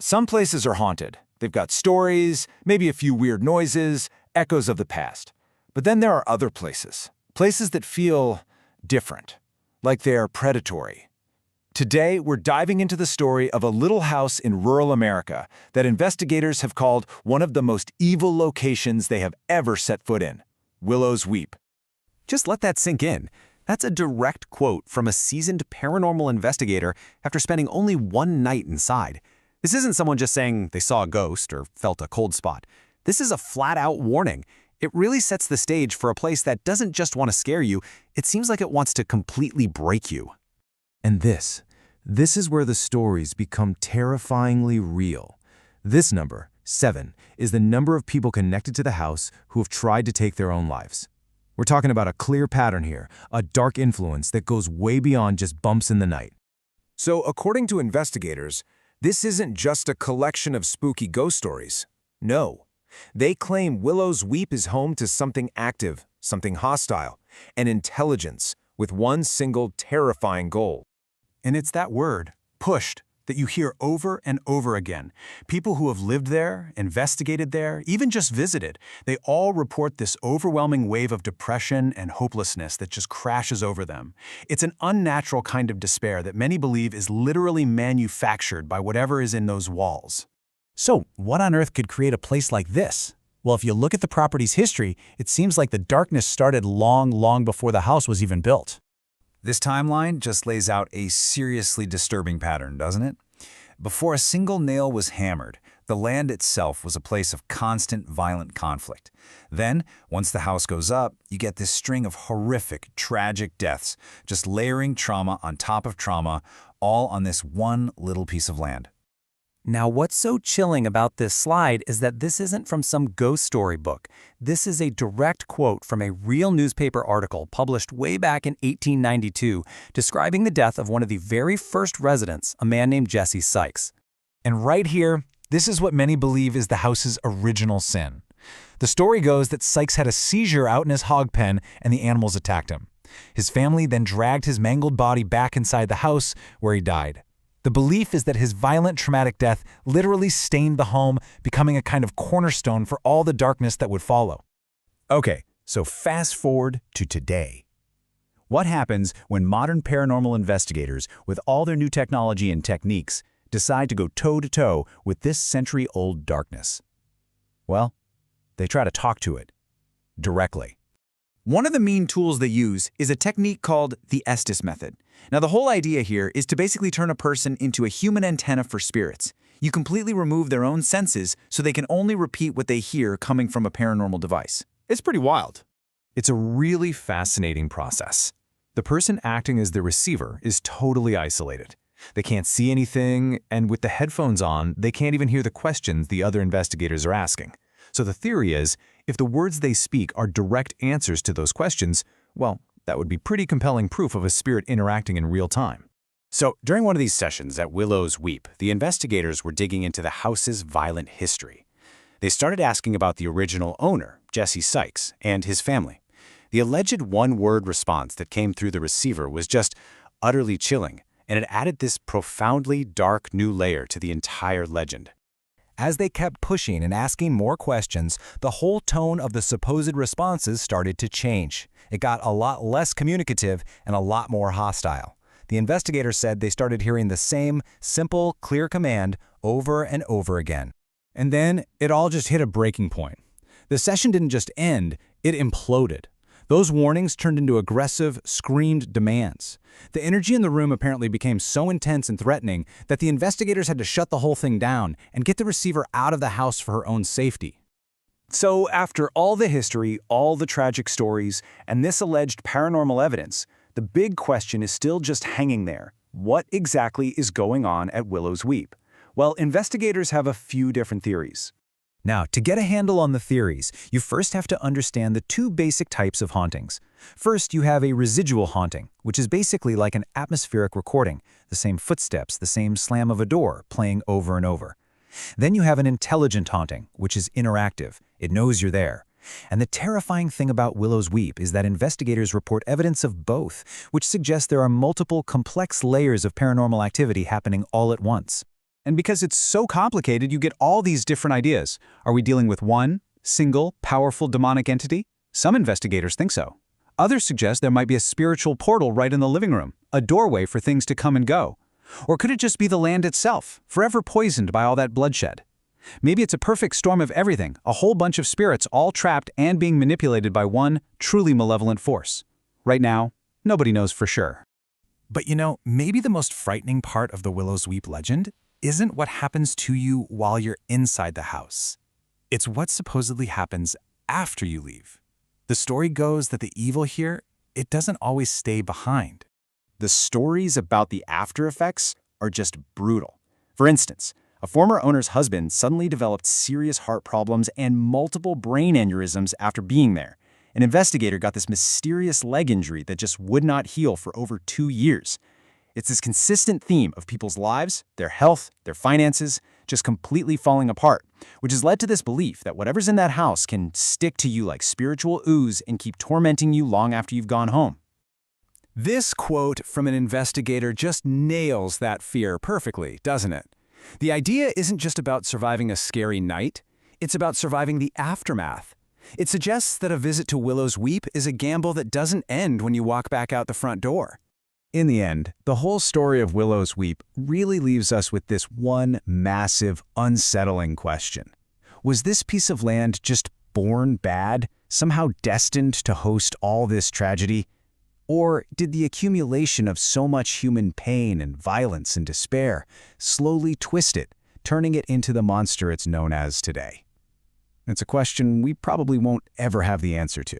Some places are haunted. They've got stories, maybe a few weird noises, echoes of the past. But then there are other places. Places that feel different, like they're predatory. Today, we're diving into the story of a little house in rural America that investigators have called one of the most evil locations they have ever set foot in, Willow's Weep. Just let that sink in. That's a direct quote from a seasoned paranormal investigator after spending only one night inside. This isn't someone just saying they saw a ghost or felt a cold spot. This is a flat-out warning. It really sets the stage for a place that doesn't just want to scare you, it seems like it wants to completely break you. And this is where the stories become terrifyingly real. This number, 7, is the number of people connected to the house who have tried to take their own lives. We're talking about a clear pattern here, a dark influence that goes way beyond just bumps in the night. So, according to investigators, this isn't just a collection of spooky ghost stories. No. They claim Willow's Weep is home to something active, something hostile, an intelligence with one single terrifying goal. And it's that word, pushed, that you hear over and over again. People who have lived there, investigated there, even just visited, they all report this overwhelming wave of depression and hopelessness that just crashes over them. It's an unnatural kind of despair that many believe is literally manufactured by whatever is in those walls. So, what on earth could create a place like this? Well, if you look at the property's history, it seems like the darkness started long before the house was even built. This timeline just lays out a seriously disturbing pattern, doesn't it? Before a single nail was hammered, the land itself was a place of constant, violent conflict. Then, once the house goes up, you get this string of horrific, tragic deaths, just layering trauma on top of trauma, all on this one little piece of land. Now, what's so chilling about this slide is that this isn't from some ghost story book. This is a direct quote from a real newspaper article published way back in 1892, describing the death of one of the very first residents, a man named Jesse Sykes. And right here, this is what many believe is the house's original sin. The story goes that Sykes had a seizure out in his hog pen and the animals attacked him. His family then dragged his mangled body back inside the house where he died. The belief is that his violent, traumatic death literally stained the home, becoming a kind of cornerstone for all the darkness that would follow. Okay, so fast forward to today. What happens when modern paranormal investigators, with all their new technology and techniques, decide to go toe-to-toe with this century-old darkness? Well, they try to talk to it directly. One of the main tools they use is a technique called the Estes method. Now, the whole idea here is to basically turn a person into a human antenna for spirits. You completely remove their own senses so they can only repeat what they hear coming from a paranormal device. It's pretty wild. It's a really fascinating process. The person acting as the receiver is totally isolated. They can't see anything, and with the headphones on, they can't even hear the questions the other investigators are asking. So the theory is, if the words they speak are direct answers to those questions, well, that would be pretty compelling proof of a spirit interacting in real time. So, during one of these sessions at Willow's Weep, the investigators were digging into the house's violent history. They started asking about the original owner, Jesse Sykes, and his family. The alleged one-word response that came through the receiver was just utterly chilling, and it added this profoundly dark new layer to the entire legend. As they kept pushing and asking more questions, the whole tone of the supposed responses started to change. It got a lot less communicative and a lot more hostile. The investigators said they started hearing the same simple, clear command over and over again. And then it all just hit a breaking point. The session didn't just end, it imploded. Those warnings turned into aggressive, screamed demands. The energy in the room apparently became so intense and threatening that the investigators had to shut the whole thing down and get the receiver out of the house for her own safety. So after all the history, all the tragic stories, and this alleged paranormal evidence, the big question is still just hanging there. What exactly is going on at Willow's Weep? Well, investigators have a few different theories. Now, to get a handle on the theories, you first have to understand the two basic types of hauntings. First, you have a residual haunting, which is basically like an atmospheric recording, the same footsteps, the same slam of a door, playing over and over. Then you have an intelligent haunting, which is interactive. It knows you're there. And the terrifying thing about Willow's Weep is that investigators report evidence of both, which suggests there are multiple complex layers of paranormal activity happening all at once. And because it's so complicated, you get all these different ideas. Are we dealing with one single, powerful demonic entity? Some investigators think so. Others suggest there might be a spiritual portal right in the living room, a doorway for things to come and go. Or could it just be the land itself, forever poisoned by all that bloodshed? Maybe it's a perfect storm of everything, a whole bunch of spirits all trapped and being manipulated by one truly malevolent force. Right now, nobody knows for sure. But maybe the most frightening part of the Willow's Weep legend isn't what happens to you while you're inside the house. It's what supposedly happens after you leave. The story goes that the evil here, it doesn't always stay behind. The stories about the after effects are just brutal. For instance, a former owner's husband suddenly developed serious heart problems and multiple brain aneurysms after being there. An investigator got this mysterious leg injury that just would not heal for over 2 years. It's this consistent theme of people's lives, their health, their finances, just completely falling apart, which has led to this belief that whatever's in that house can stick to you like spiritual ooze and keep tormenting you long after you've gone home. This quote from an investigator just nails that fear perfectly, doesn't it? The idea isn't just about surviving a scary night, it's about surviving the aftermath. It suggests that a visit to Willow's Weep is a gamble that doesn't end when you walk back out the front door. In the end, the whole story of Willow's Weep really leaves us with this one massive, unsettling question. Was this piece of land just born bad, somehow destined to host all this tragedy? Or did the accumulation of so much human pain and violence and despair slowly twist it, turning it into the monster it's known as today? It's a question we probably won't ever have the answer to.